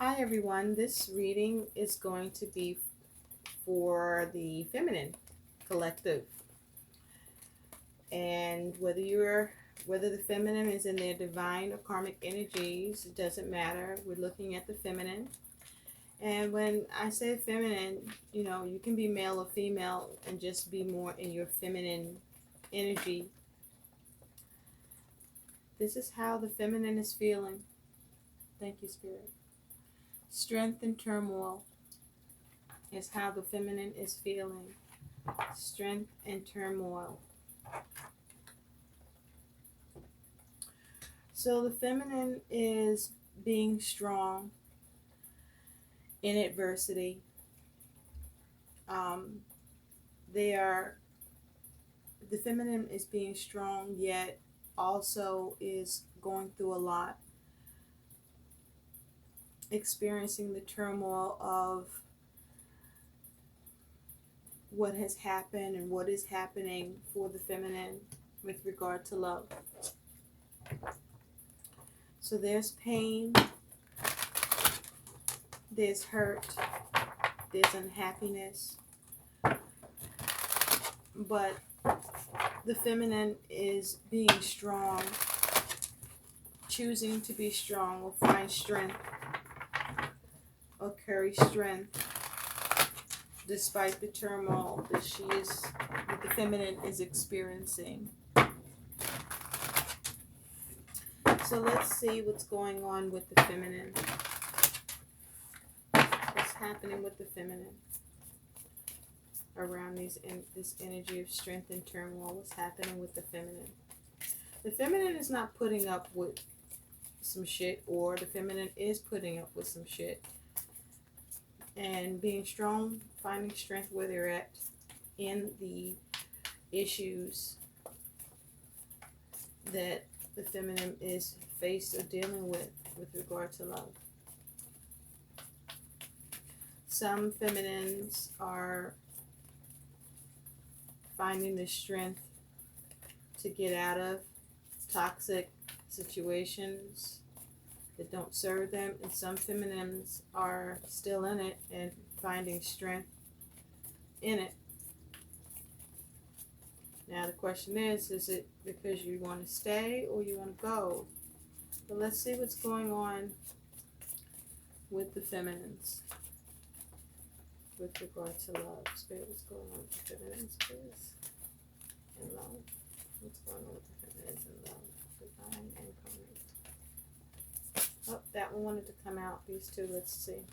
Hi everyone, this reading is going to be for the feminine collective. And whether the feminine is in their divine or karmic energies, it doesn't matter. We're looking at the feminine. And when I say feminine, you can be male or female and just be more in your feminine energy. This is how the feminine is feeling. Thank you, Spirit. Strength and turmoil is how the feminine is feeling. Strength and turmoil. So the feminine is being strong in adversity. The feminine is being strong, yet also is going through a lot, experiencing the turmoil of what has happened and what is happening for the feminine with regard to love. So there's pain, there's hurt, there's unhappiness, but the feminine is being strong, choosing to be strong, or find strength, or carry strength despite the turmoil that the feminine is experiencing. So let's see what's going on with the feminine. What's happening with the feminine around this energy of strength and turmoil? What's happening with the feminine? The feminine is not putting up with some shit, or the feminine is putting up with some shit. And being strong, finding strength where they're at in the issues that the feminine is faced or dealing with regard to love. Some feminines are finding the strength to get out of toxic situations that don't serve them, and some feminines are still in it and finding strength in it. Now the question is it because you want to stay or you want to go? But let's see what's going on with the feminines with regard to love. Spirit, what's going on with the feminines, please? And love. What's going on with the feminines and love? Divine and karmic. Oh, that one wanted to come out. These two, let's see.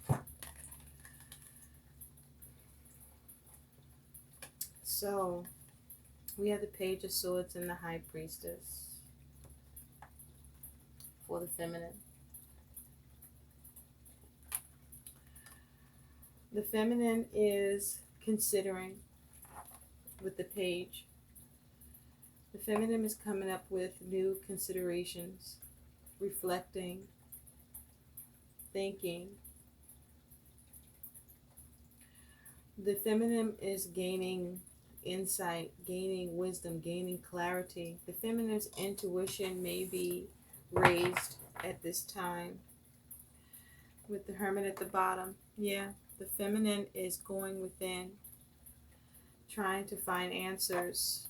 So, we have the Page of Swords and the High Priestess for the feminine. The feminine is considering with the Page. The feminine is coming up with new considerations, reflecting, thinking. The feminine is gaining insight, gaining wisdom, gaining clarity. The feminine's intuition may be raised at this time. With the Hermit at the bottom, yeah, the feminine is going within, trying to find answers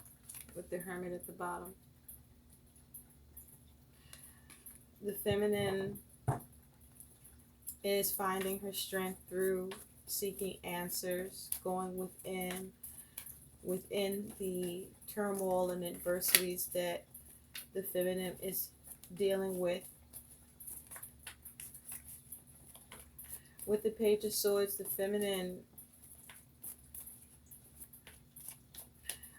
with the Hermit at the bottom. The feminine is finding her strength through seeking answers, going within the turmoil and adversities that the feminine is dealing with. With the Page of Swords, the feminine,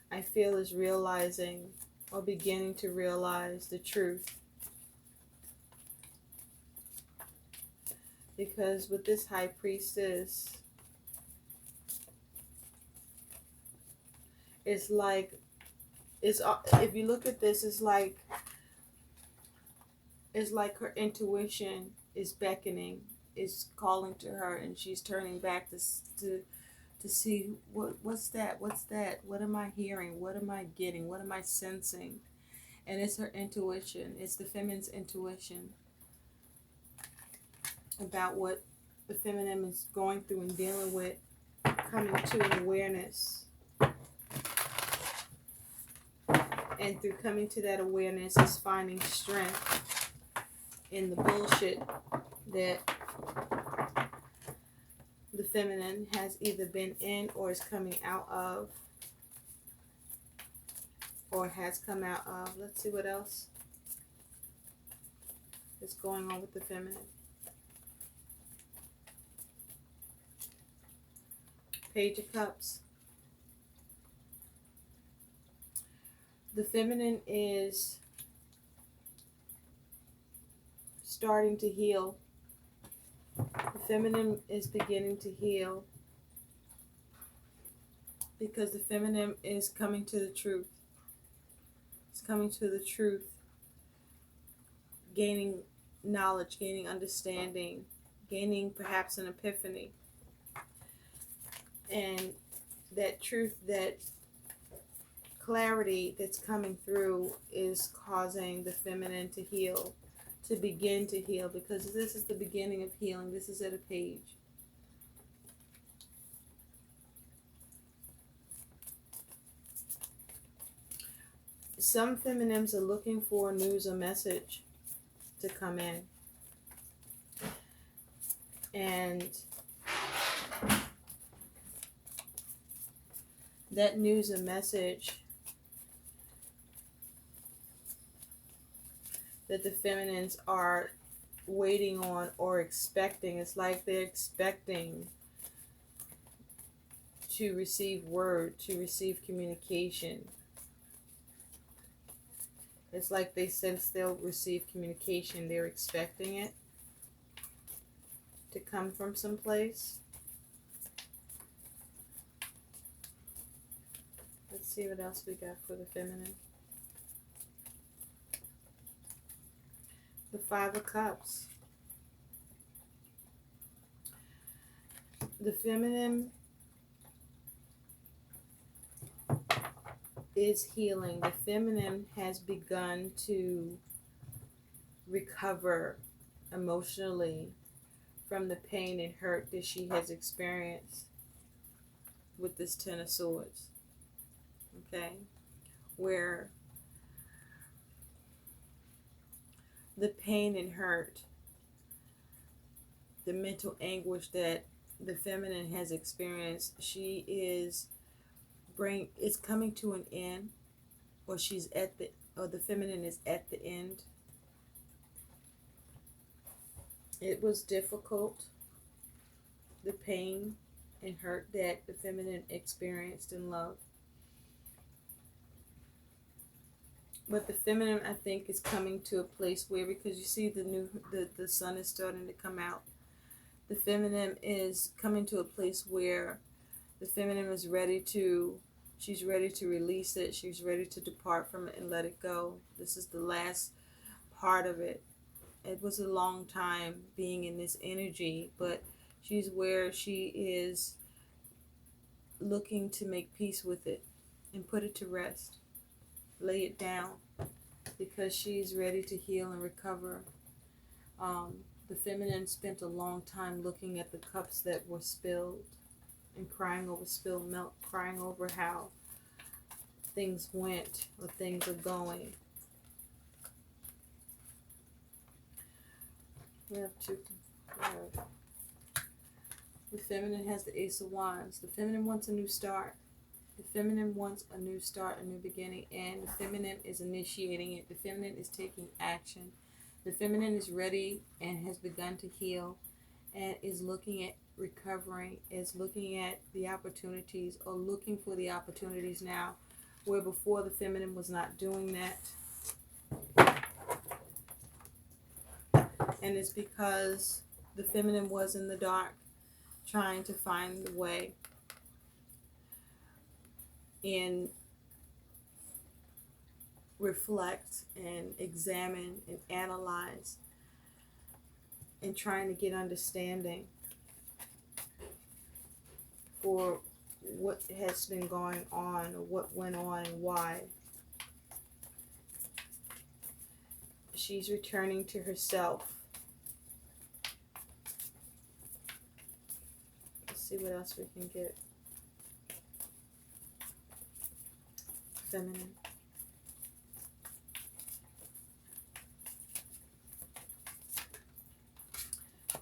I feel, is realizing or beginning to realize the truth. Because with this High Priestess, it's like, if you look at this, it's like her intuition is beckoning, is calling to her, and she's turning back to see what's that, what am I hearing, what am I getting, what am I sensing. And it's her intuition, it's the feminine's intuition. about what the feminine is going through and dealing with, coming to an awareness. And through coming to that awareness is finding strength in the bullshit that the feminine has either been in or is coming out of, or has come out of. Let's see what else is going on with the feminine. Page of Cups. The feminine is starting to heal. The feminine is beginning to heal because the feminine is coming to the truth. It's coming to the truth, gaining knowledge, gaining understanding, gaining perhaps an epiphany. And that truth, that clarity that's coming through is causing the feminine to heal, to begin to heal, because this is the beginning of healing. This is at a page. Some feminines are looking for news or message to come in. And that news and message that the feminines are waiting on or expecting, it's like they're expecting to receive word, to receive communication. It's like they sense they'll receive communication. They're expecting it to come from someplace. Let's see what else we got for the feminine. The Five of Cups. The feminine is healing. The feminine has begun to recover emotionally from the pain and hurt that she has experienced with this Ten of Swords. Okay? Where the pain and hurt, the mental anguish that the feminine has experienced, she is coming to an end, or the feminine is at the end. It was difficult, the pain and hurt that the feminine experienced in love. But the feminine, I think, is coming to a place where, because you see the sun is starting to come out, the feminine is coming to a place where the feminine is she's ready to release it. She's ready to depart from it and let it go. This is the last part of it. It was a long time being in this energy, but she's where she is looking to make peace with it and put it to rest. Lay it down, because she's ready to heal and recover. The feminine spent a long time looking at the cups that were spilled and crying over spilled milk, crying over how things went or things are going. We have the feminine has the Ace of Wands. The feminine wants a new start. The feminine wants a new start, a new beginning, and the feminine is initiating it. The feminine is taking action. The feminine is ready and has begun to heal and is looking at recovering, is looking at the opportunities, or looking for the opportunities now, where before the feminine was not doing that. And it's because the feminine was in the dark trying to find the way and reflect and examine and analyze and trying to get understanding for what has been going on, or what went on and why. She's returning to herself. see what else we can get. Feminine.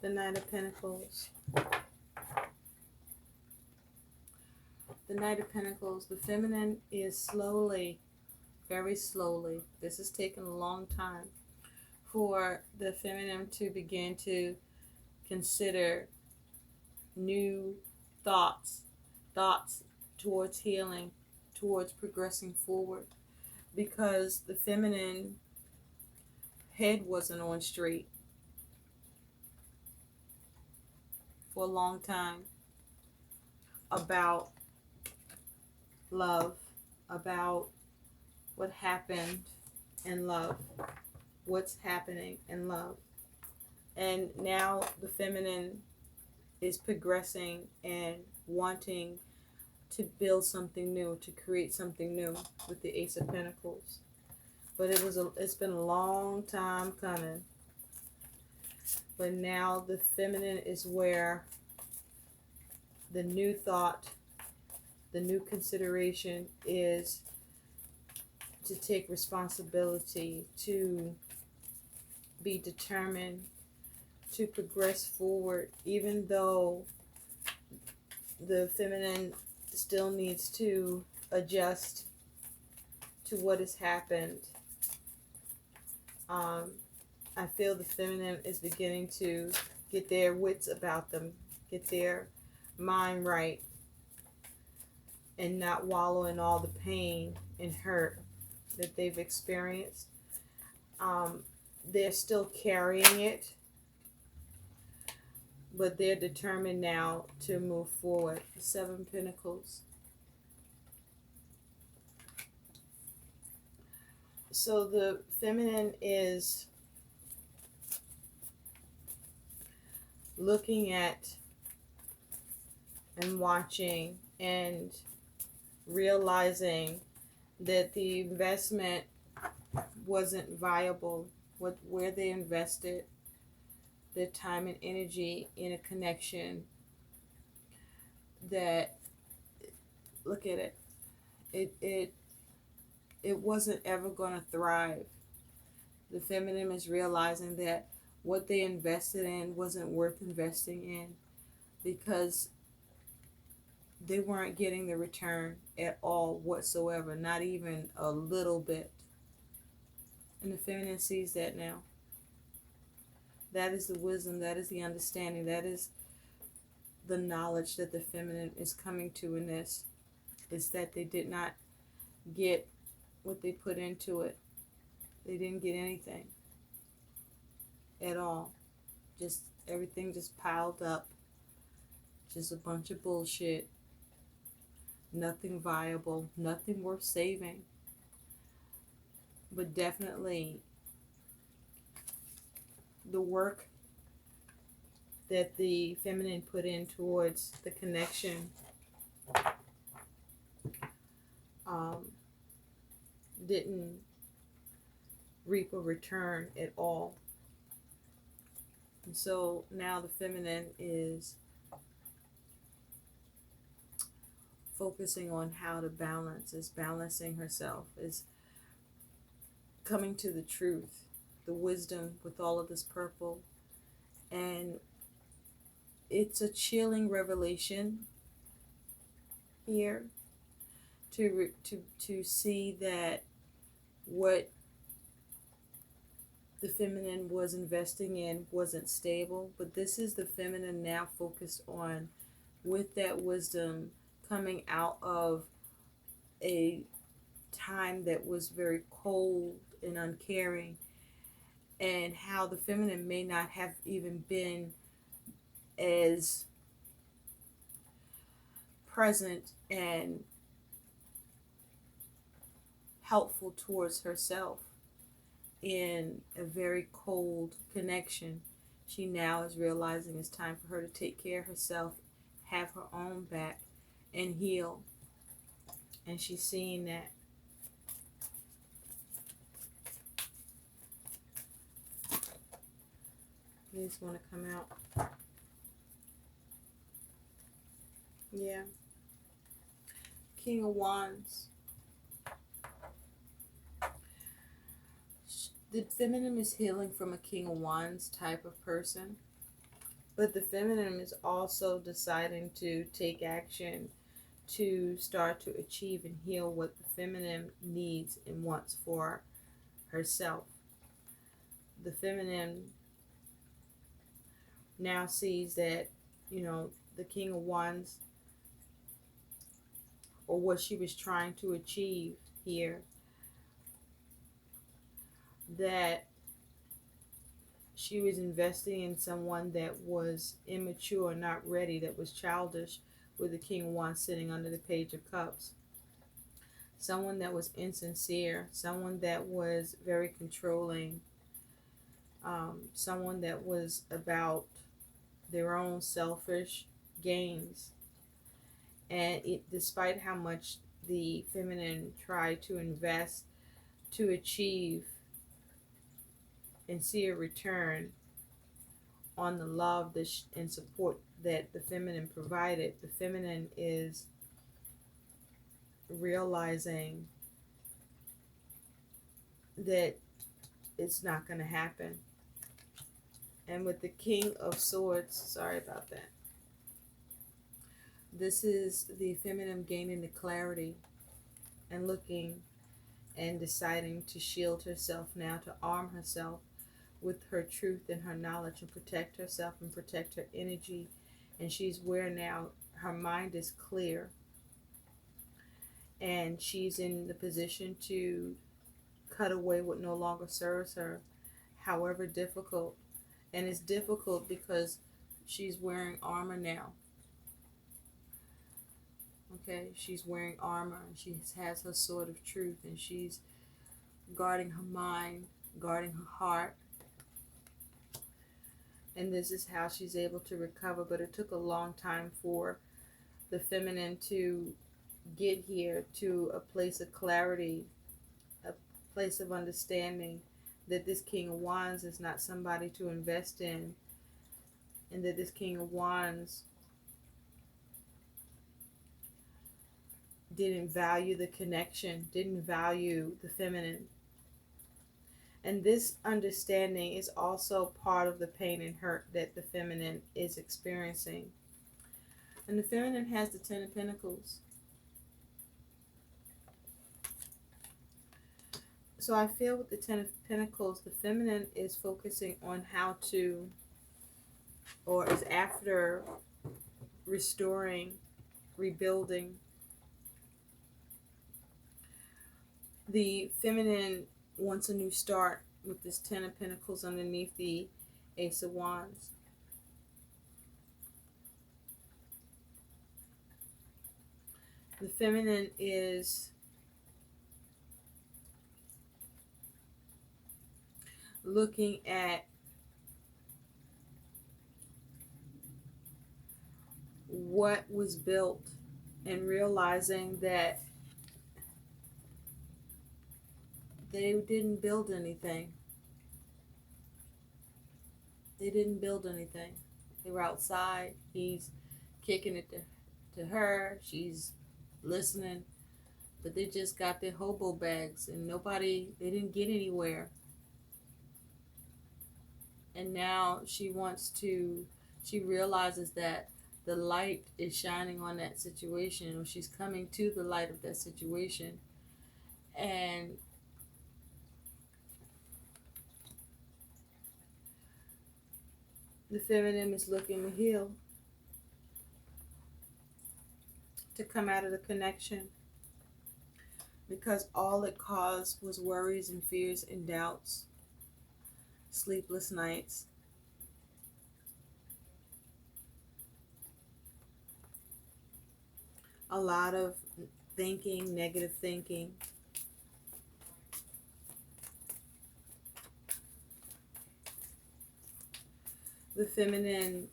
The Knight of Pentacles. The Knight of Pentacles. The feminine is slowly, very slowly, this has taken a long time for the feminine to begin to consider new thoughts towards healing, towards progressing forward, because the feminine head wasn't on straight for a long time about love, about what happened in love, what's happening in love. And now the feminine is progressing and wanting to build something new, to create something new with the Ace of Pentacles. But it's been a long time coming. But now the feminine is where the new thought, the new consideration is to take responsibility, to be determined, to progress forward, even though the feminine still needs to adjust to what has happened. I feel the feminine is beginning to get their wits about them, get their mind right, and not wallow in all the pain and hurt that they've experienced. They're still carrying it, but they're determined now to move forward. The Seven of Pentacles. So the feminine is looking at and watching and realizing that the investment wasn't viable, where they invested their time and energy in a connection that, look at it, it wasn't ever going to thrive. The feminine is realizing that what they invested in wasn't worth investing in, because they weren't getting the return at all whatsoever, not even a little bit. And the feminine sees that now. That is the wisdom, that is the understanding, that is the knowledge that the feminine is coming to in this, is that they did not get what they put into it. They didn't get anything at all. Just everything just piled up. Just a bunch of bullshit. Nothing viable, nothing worth saving. But definitely the work that the feminine put in towards the connection didn't reap a return at all. And so now the feminine is focusing on how to balance, is balancing herself, is coming to the truth, the wisdom with all of this purple. And it's a chilling revelation here to see that what the feminine was investing in wasn't stable. But this is the feminine now focused on, with that wisdom, coming out of a time that was very cold and uncaring, and how the feminine may not have even been as present and helpful towards herself in a very cold connection. She now is realizing it's time for her to take care of herself, have her own back, and heal. And she's seeing that. These want to come out. Yeah. King of Wands. The feminine is healing from a King of Wands type of person. But the feminine is also deciding to take action to start to achieve and heal what the feminine needs and wants for herself. The feminine now sees that, the King of Wands, or what she was trying to achieve here, that she was investing in someone that was immature, not ready, that was childish, with the King of Wands sitting under the Page of Cups. Someone that was insincere, someone that was very controlling, someone that was about their own selfish gains. And despite how much the feminine tried to invest to achieve and see a return on the love and support that the feminine provided, the feminine is realizing that it's not going to happen. And with the King of Swords, sorry about that, this is the feminine gaining the clarity and looking and deciding to shield herself now, to arm herself with her truth and her knowledge, and protect herself and protect her energy. And she's where now her mind is clear, and she's in the position to cut away what no longer serves her, however difficult. And it's difficult because she's wearing armor now. Okay, she's wearing armor, and she has her sword of truth, and she's guarding her mind, guarding her heart. And this is how she's able to recover. But it took a long time for the feminine to get here to a place of clarity, a place of understanding that this King of Wands is not somebody to invest in, and that this King of Wands didn't value the connection, didn't value the feminine. And this understanding is also part of the pain and hurt that the feminine is experiencing. And the feminine has the Ten of Pentacles. So I feel with the Ten of Pentacles, the feminine is focusing on how to, or is after restoring, rebuilding. The feminine wants a new start with this Ten of Pentacles underneath the Ace of Wands. The feminine is looking at what was built and realizing that they didn't build anything. They didn't build anything. They were outside. He's kicking it to her. She's listening. But they just got their hobo bags, and they didn't get anywhere. And now she realizes that the light is shining on that situation, or she's coming to the light of that situation. And the feminine is looking to heal, to come out of the connection, because all it caused was worries and fears and doubts, sleepless nights. A lot of thinking, negative thinking. The feminine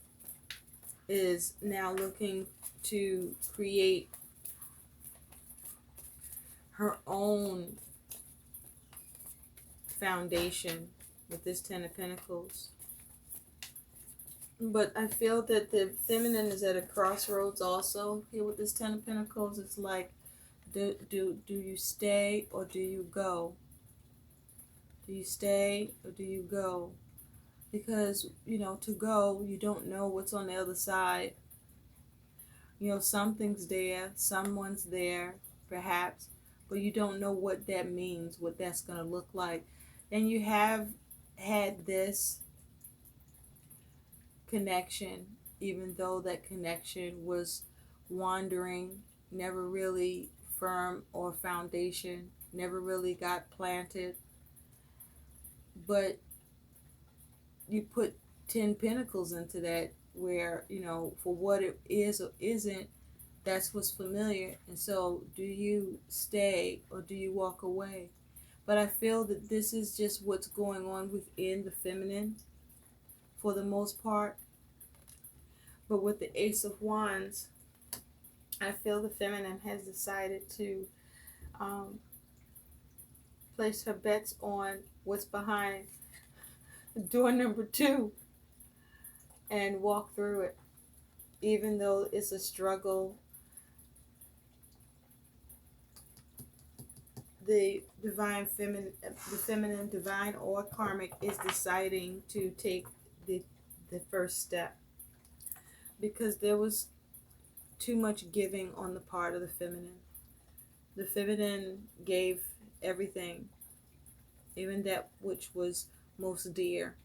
is now looking to create her own foundation with this Ten of Pentacles. But I feel that the feminine is at a crossroads also here with this Ten of Pentacles. It's like, do you stay or do you go? Do you stay or do you go? Because, to go, you don't know what's on the other side. Something's there, someone's there, perhaps, but you don't know what that means, what that's going to look like. And you have had this connection, even though that connection was wandering, never really firm or foundation, never really got planted. But you put 10 pentacles into that, where, for what it is or isn't, that's what's familiar. And so, do you stay or do you walk away? But I feel that this is just what's going on within the feminine for the most part. But with the Ace of Wands, I feel the feminine has decided to place her bets on what's behind door number 2 and walk through it. Even though it's a struggle, the feminine, divine or karmic, is deciding to take the first step, because there was too much giving on the part of the feminine. The feminine gave everything, even that which was most dear.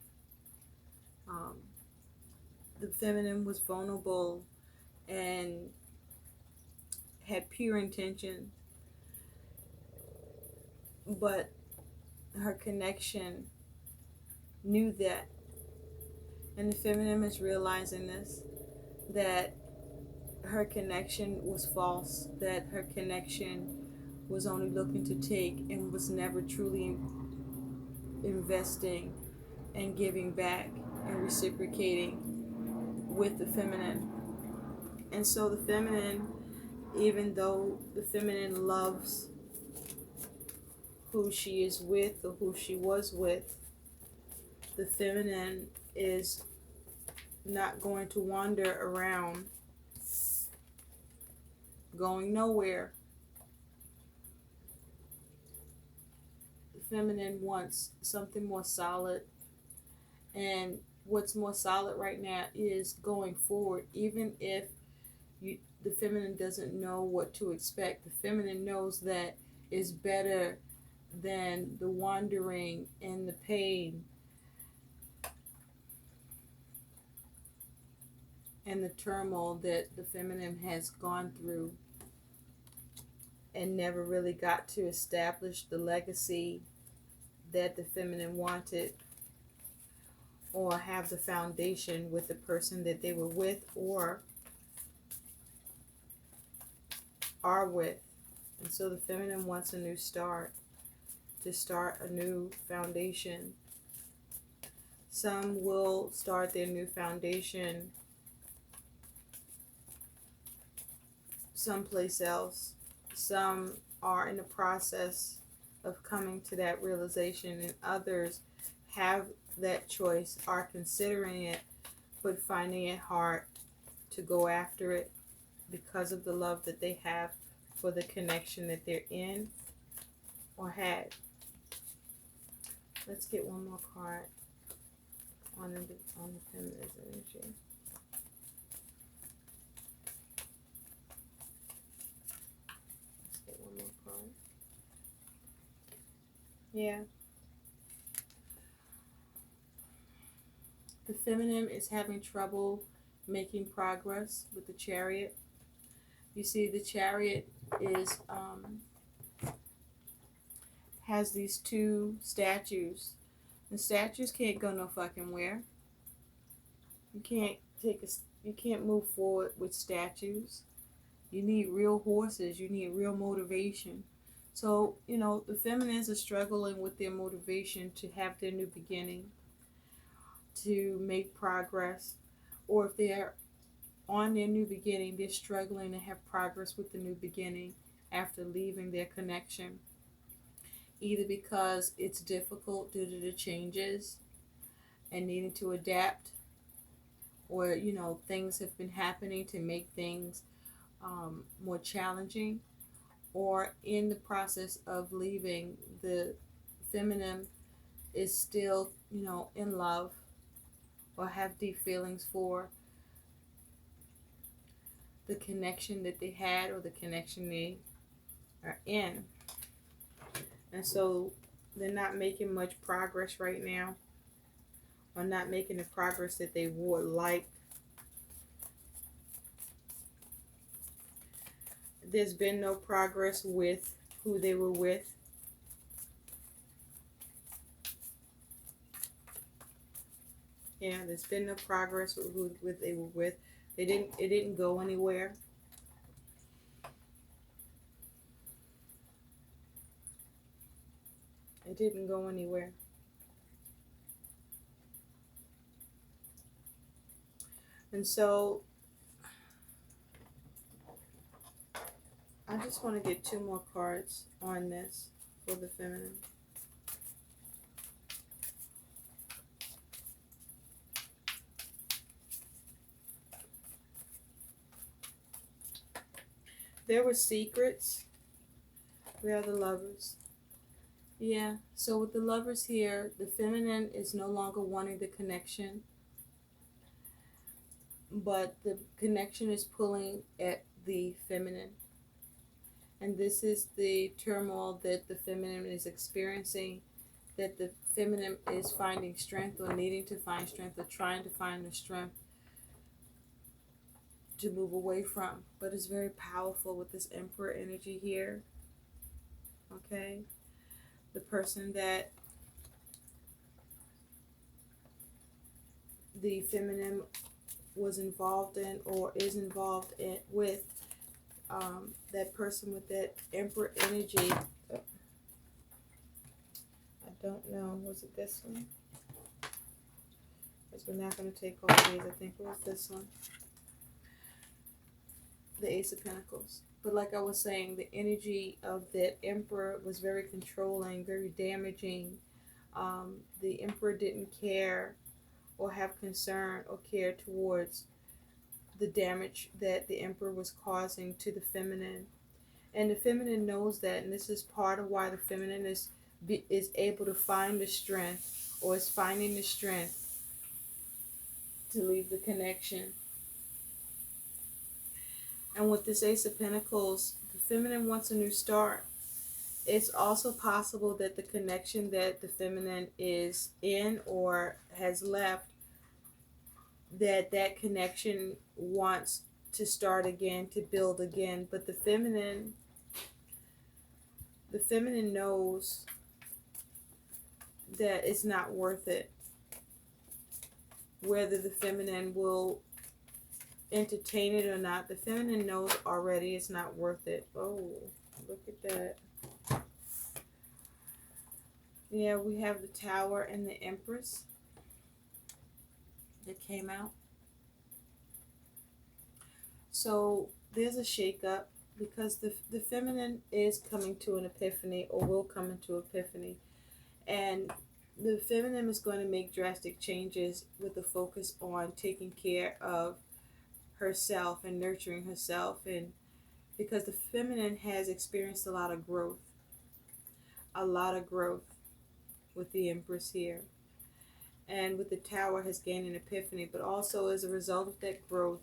The feminine was vulnerable and had pure intention, but her connection knew that. And the feminine is realizing this, that her connection was false, that her connection was only looking to take and was never truly investing and giving back and reciprocating with the feminine. And so the feminine, even though the feminine loves who she is with or who she was with, the feminine is not going to wander around going nowhere. The feminine wants something more solid, and what's more solid right now is going forward. Even if the feminine doesn't know what to expect, the feminine knows that it's better than the wandering and the pain and the turmoil that the feminine has gone through and never really got to establish the legacy that the feminine wanted, or have the foundation with the person that they were with or are with. And so the feminine wants a new start, to start a new foundation. Some will start their new foundation someplace else. Some are in the process of coming to that realization, and others have that choice, are considering it, but finding it hard to go after it because of the love that they have for the connection that they're in or had. Let's get one more card on the feminine energy. Let's get one more card. Yeah. The feminine is having trouble making progress with the Chariot. You see, the Chariot is has these 2 statues. The statues can't go no fucking where. You can't move forward with statues. You need real horses. You need real motivation. So, the feminines are struggling with their motivation to have their new beginning, to make progress. Or if they're on their new beginning, they're struggling to have progress with the new beginning after leaving their connection. Either because it's difficult due to the changes and needing to adapt, or things have been happening to make things more challenging, or in the process of leaving, the feminine is still in love or have deep feelings for the connection that they had or the connection they are in. And so they're not making much progress right now, or not making the progress that they would like. There's been no progress with who they were with. Yeah, there's been no progress with who they were with. It didn't go anywhere. It didn't go anywhere. And so I just want to get 2 more cards on this for the feminine. There were secrets. We are the Lovers. Yeah, so with the Lovers here, the feminine is no longer wanting the connection, but the connection is pulling at the feminine. And this is the turmoil that the feminine is experiencing, that the feminine is finding strength, or needing to find strength, or trying to find the strength to move away from. But it's very powerful with this Emperor energy here. Okay? The person that the feminine was involved in or is involved with, that person with that Emperor energy. I don't know. Was it this one? Because we're not going to take all these. I think it was this one. The Ace of Pentacles. But like I was saying, the energy of that Emperor was very controlling, very damaging. The Emperor didn't care or have concern or care towards the damage that the Emperor was causing to the feminine. And the feminine knows that, and this is part of why the feminine is able to find the strength, or is finding the strength to leave the connection. And with this Ace of Pentacles, the feminine wants a new start. It's also possible that the connection that the feminine is in or has left, that connection wants to start again, to build again. But the feminine knows that it's not worth it. Whether the feminine will entertain it or not, the feminine knows already it's not worth it. Oh, look at that. Yeah, we have the Tower and the Empress that came out. So there's a shakeup, because the feminine is coming to an epiphany, or will come into epiphany. And the feminine is going to make drastic changes with a focus on taking care of herself and nurturing herself. And because the feminine has experienced a lot of growth with the Empress here. And with the Tower has gained an epiphany, but also as a result of that growth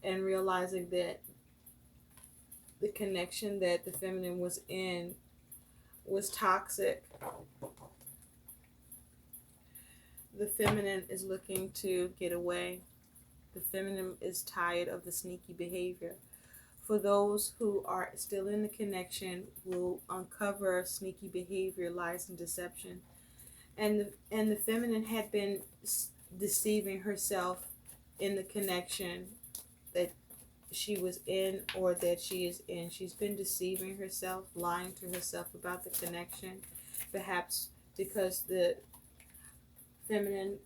and realizing that the connection that the feminine was in was toxic, the feminine is looking to get away. The feminine is tired of the sneaky behavior. For those who are still in the connection, will uncover sneaky behavior, lies, and deception. And the feminine had been deceiving herself in the connection that she was in, or that she is in. She's been deceiving herself, lying to herself about the connection, perhaps because the feminine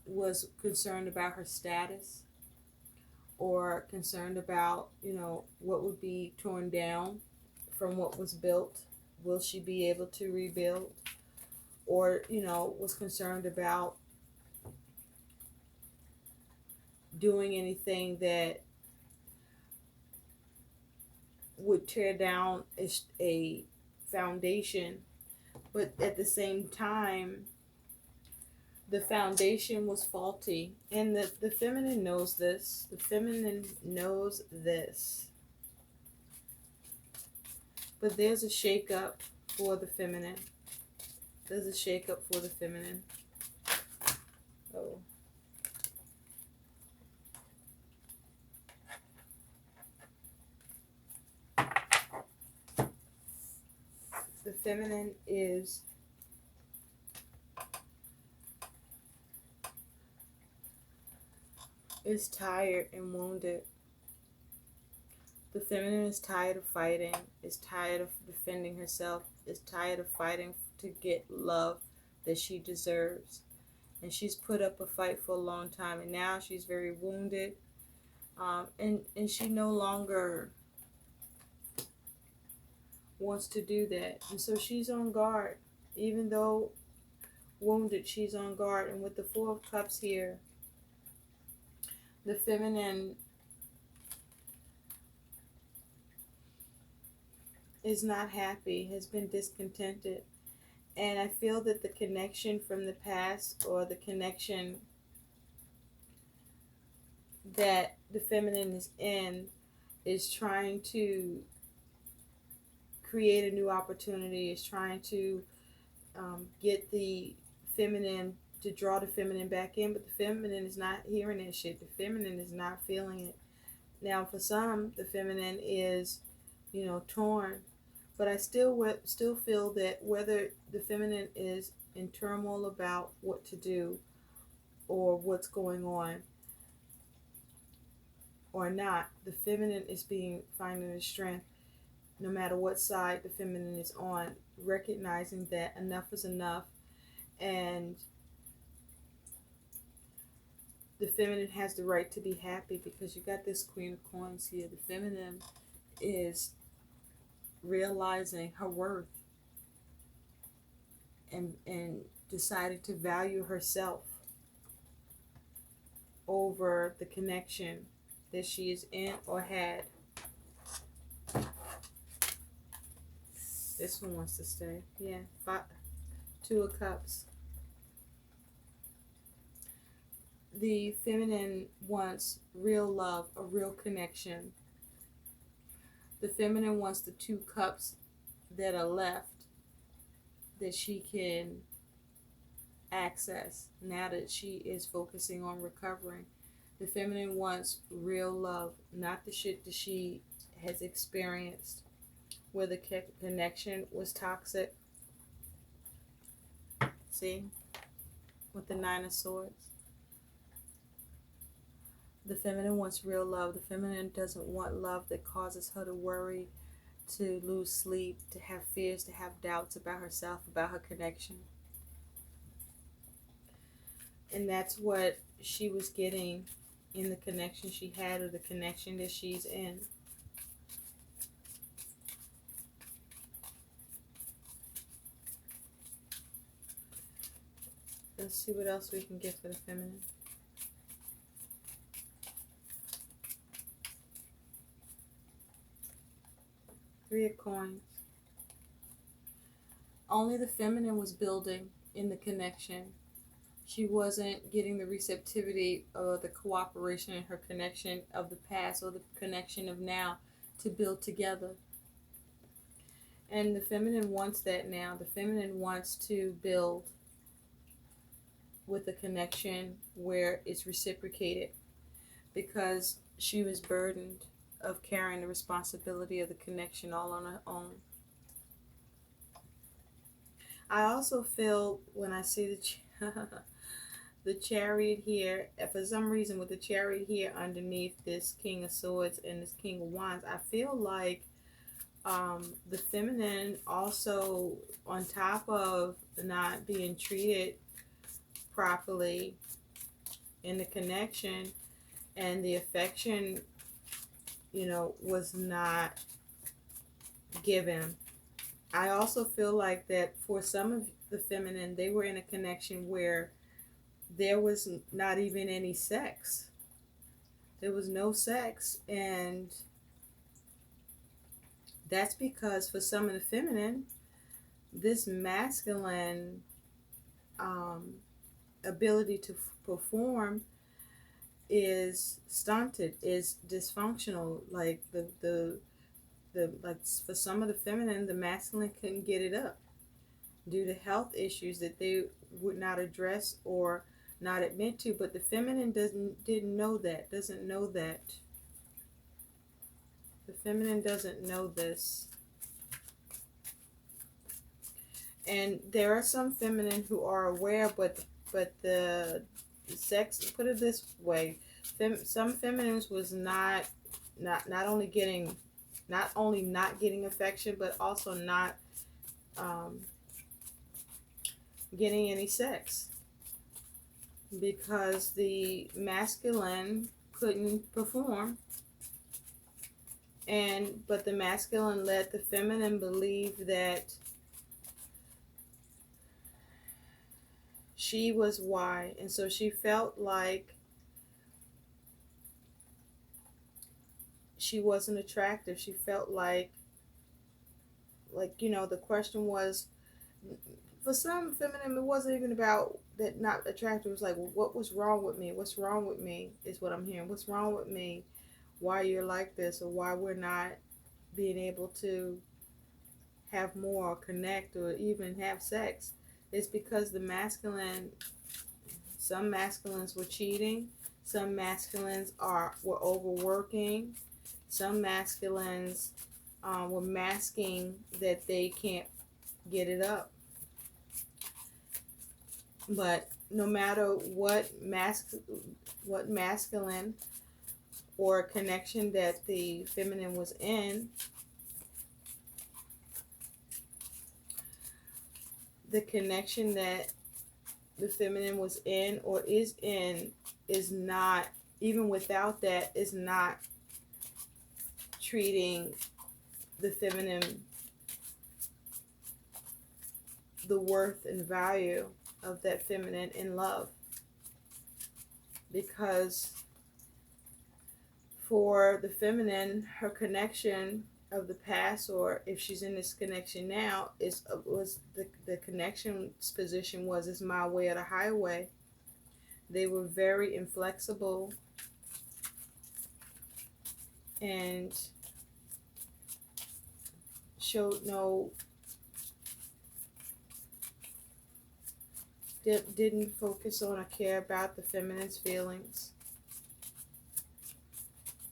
was concerned about her status, or concerned about, what would be torn down from what was built. Will she be able to rebuild? Or, was concerned about doing anything that would tear down a foundation, but at the same time, the foundation was faulty. And the feminine knows this. The feminine knows this. But there's a shakeup for the feminine. There's a shakeup for the feminine. Oh. The feminine is tired and wounded. The feminine is tired of fighting, is tired of defending herself, is tired of fighting to get love that she deserves. And she's put up a fight for a long time, and now she's very wounded, and she no longer wants to do that. And so she's on guard. Even though wounded, she's on guard. And with the Four of Cups here, the feminine is not happy, has been discontented. And I feel that the connection from the past, or the connection that the feminine is in, is trying to create a new opportunity, is trying to get the feminine, to draw the feminine back in, but the feminine is not hearing that shit. The feminine is not feeling it. Now, for some, the feminine is, torn. But I still feel that whether the feminine is in turmoil about what to do or what's going on or not, the feminine is finding the strength, no matter what side the feminine is on, recognizing that enough is enough, and the feminine has the right to be happy, because you got this Queen of Coins here. The feminine is realizing her worth and deciding to value herself over the connection that she is in or had. This one wants to stay. Yeah. Two of Cups. The feminine wants real love, a real connection. The feminine wants the 2 cups that are left that she can access now that she is focusing on recovering. The feminine wants real love, not the shit that she has experienced where the connection was toxic. See? With the 9 of Swords. The feminine wants real love. The feminine doesn't want love that causes her to worry, to lose sleep, to have fears, to have doubts about herself, about her connection. And that's what she was getting in the connection she had, or the connection that she's in. Let's see what else we can get for the feminine. Three of Coins. Only the feminine was building in the connection. She wasn't getting the receptivity or the cooperation in her connection of the past or the connection of now to build together. And the feminine wants that now. The feminine wants to build with a connection where it's reciprocated, because she was burdened of carrying the responsibility of the connection all on her own. I also feel when I see the Chariot here, for some reason with the Chariot here underneath this King of Swords and this King of Wands, I feel like the feminine also, on top of not being treated properly in the connection, and the affection, was not given. I also feel like that for some of the feminine, they were in a connection where there was not even any sex. There was no sex, and that's because for some of the feminine, this masculine ability to perform is stunted, is dysfunctional. Like the like for some of the feminine, the masculine couldn't get it up due to health issues that they would not address or not admit to. But the feminine didn't know that, doesn't know that. The feminine doesn't know this. And there are some feminine who are aware, but the sex, put it this way, some feminines was not only getting, not only not getting affection, but also not getting any sex because the masculine couldn't perform. But the masculine let the feminine believe that she was why, and so she felt like she wasn't attractive. She felt like the question was, for some feminine, it wasn't even about that not attractive. It was like, well, what was wrong with me? What's wrong with me is what I'm hearing. What's wrong with me? Why you're like this, or why we're not being able to have more or connect or even have sex. It's because the masculine, some masculines were cheating, some masculines were overworking, some masculines were masking that they can't get it up. But no matter what masculine or connection that the feminine was in, the connection that the feminine was in or is in is not, even without that, is not treating the feminine the worth and value of that feminine in love. Because for the feminine, her connection of the past, or if she's in this connection now, was the connection's position was, is my way or the highway. They were very inflexible and showed didn't focus on or care about the feminine's feelings.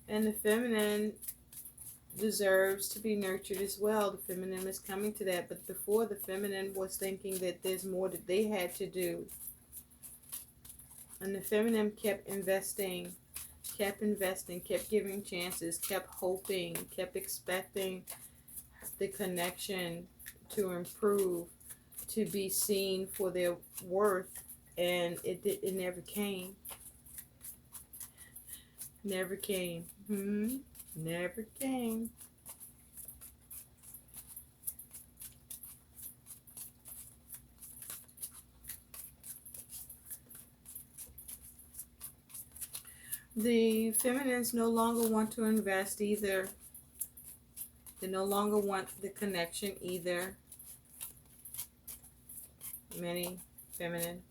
And the feminine deserves to be nurtured as well. The feminine is coming to that. But before, the feminine was thinking that there's more that they had to do. And the feminine kept investing, kept giving chances, kept hoping, kept expecting the connection to improve, to be seen for their worth, and it never came. Never came. Never came. The feminines no longer want to invest either. They no longer want the connection either. Many feminine.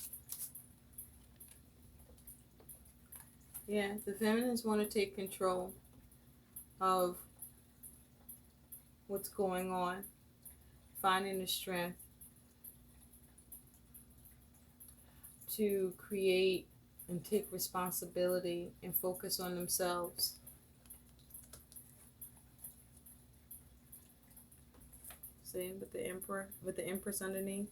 Yeah, the feminines want to take control of what's going on, finding the strength to create and take responsibility and focus on themselves. See, with the emperor, with the empress underneath.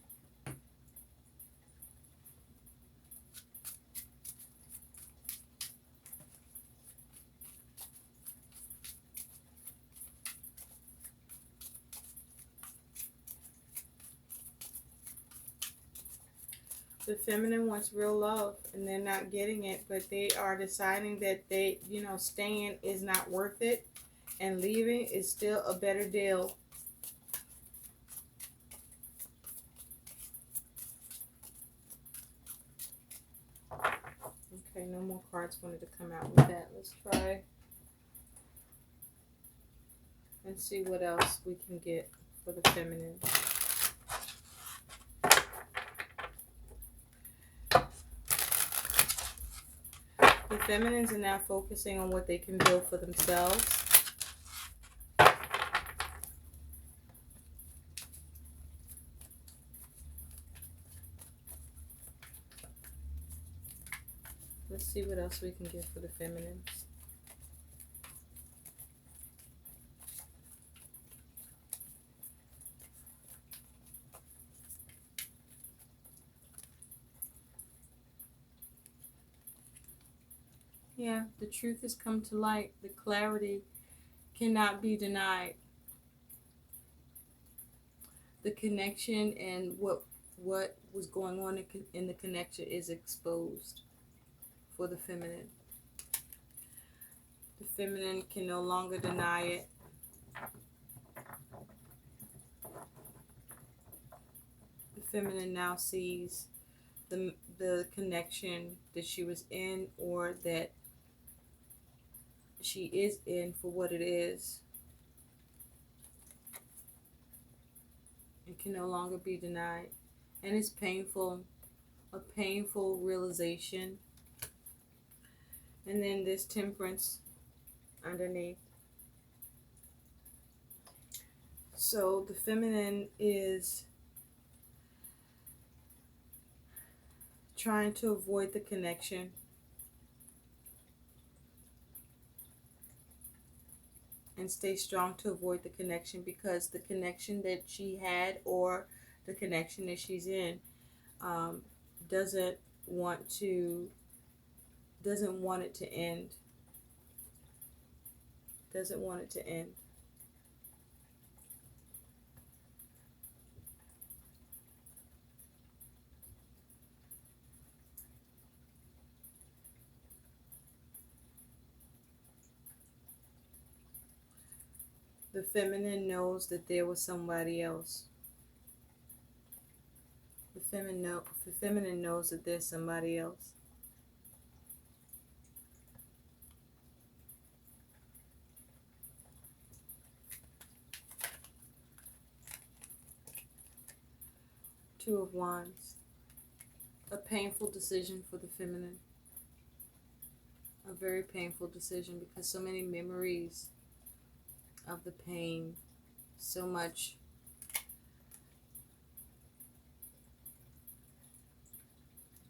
The feminine wants real love, and they're not getting it, but they are deciding that they, staying is not worth it, and leaving is still a better deal. Okay, Okay, no more cards wanted to come out with that. Let's try and see what else we can get for the feminine. The feminines are now focusing on what they can build for themselves. Let's see what else we can get for the feminines. Yeah, the truth has come to light. The clarity cannot be denied. The connection and what was going on in the connection is exposed for the feminine. The feminine can no longer deny it. The feminine now sees the connection that she was in, or that she is in, for what it is. It can no longer be denied. And it's painful, a painful realization. And then there's Temperance underneath. So the feminine is trying to avoid the connection. And stay strong to avoid the connection, because the connection that she had, or the connection that she's in, doesn't want it to end. Doesn't want it to end. The feminine knows that there was somebody else. The feminine knows that there's somebody else. Two of Wands. A painful decision for the feminine. A very painful decision, because so many memories of the pain, so much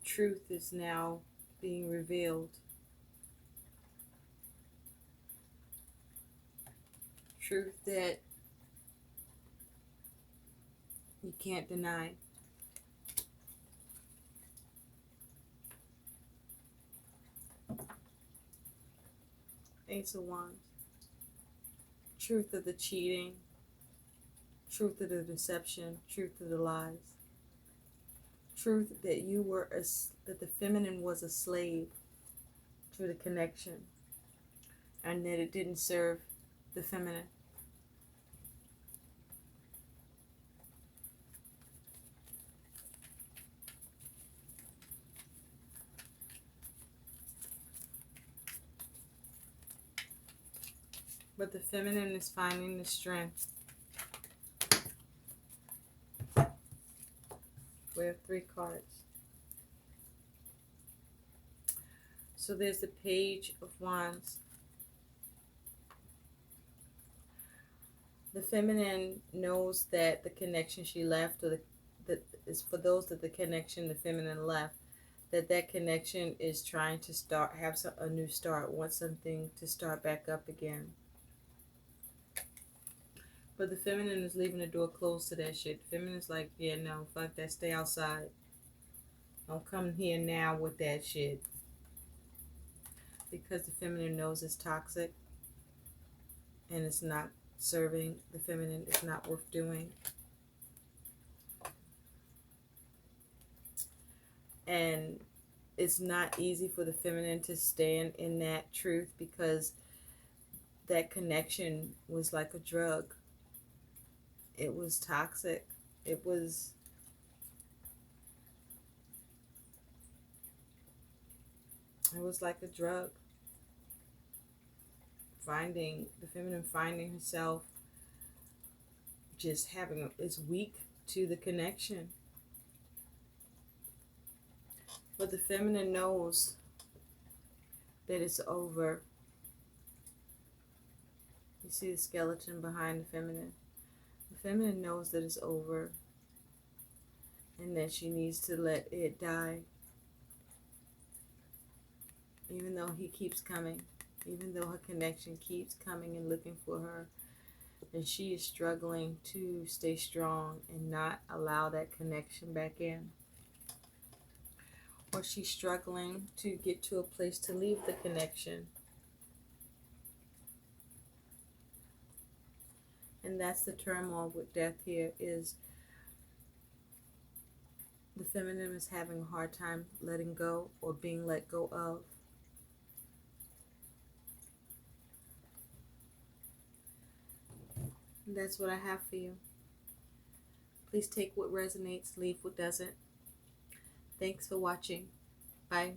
truth is now being revealed. Truth that you can't deny. Ace of Wands. Truth of the cheating, truth of the deception, truth of the lies. Truth that that the feminine was a slave to the connection, and that it didn't serve the feminine. But the feminine is finding the strength. We have 3 cards. So there's the Page of Wands. The feminine knows that the connection she left, or that is for those that the connection the feminine left, that connection is trying to have a new start, wants something to start back up again. But the feminine is leaving the door closed to that shit. The feminine's like, yeah, no, fuck that, stay outside. Don't come here now with that shit. Because the feminine knows it's toxic, and it's not serving the feminine. It's not worth doing. And it's not easy for the feminine to stand in that truth, because that connection was like a drug. It was toxic. It was It was like a drug. The feminine finding herself just is weak to the connection. But the feminine knows that it's over. You see the skeleton behind the feminine. The feminine knows that it's over and that she needs to let it die. Even though he keeps coming, even though her connection keeps coming and looking for her, and she is struggling to stay strong and not allow that connection back in. Or she's struggling to get to a place to leave the connection. And that's the turmoil with death here, is the feminine is having a hard time letting go or being let go of. And that's what I have for you. Please take what resonates, leave what doesn't. Thanks for watching. Bye.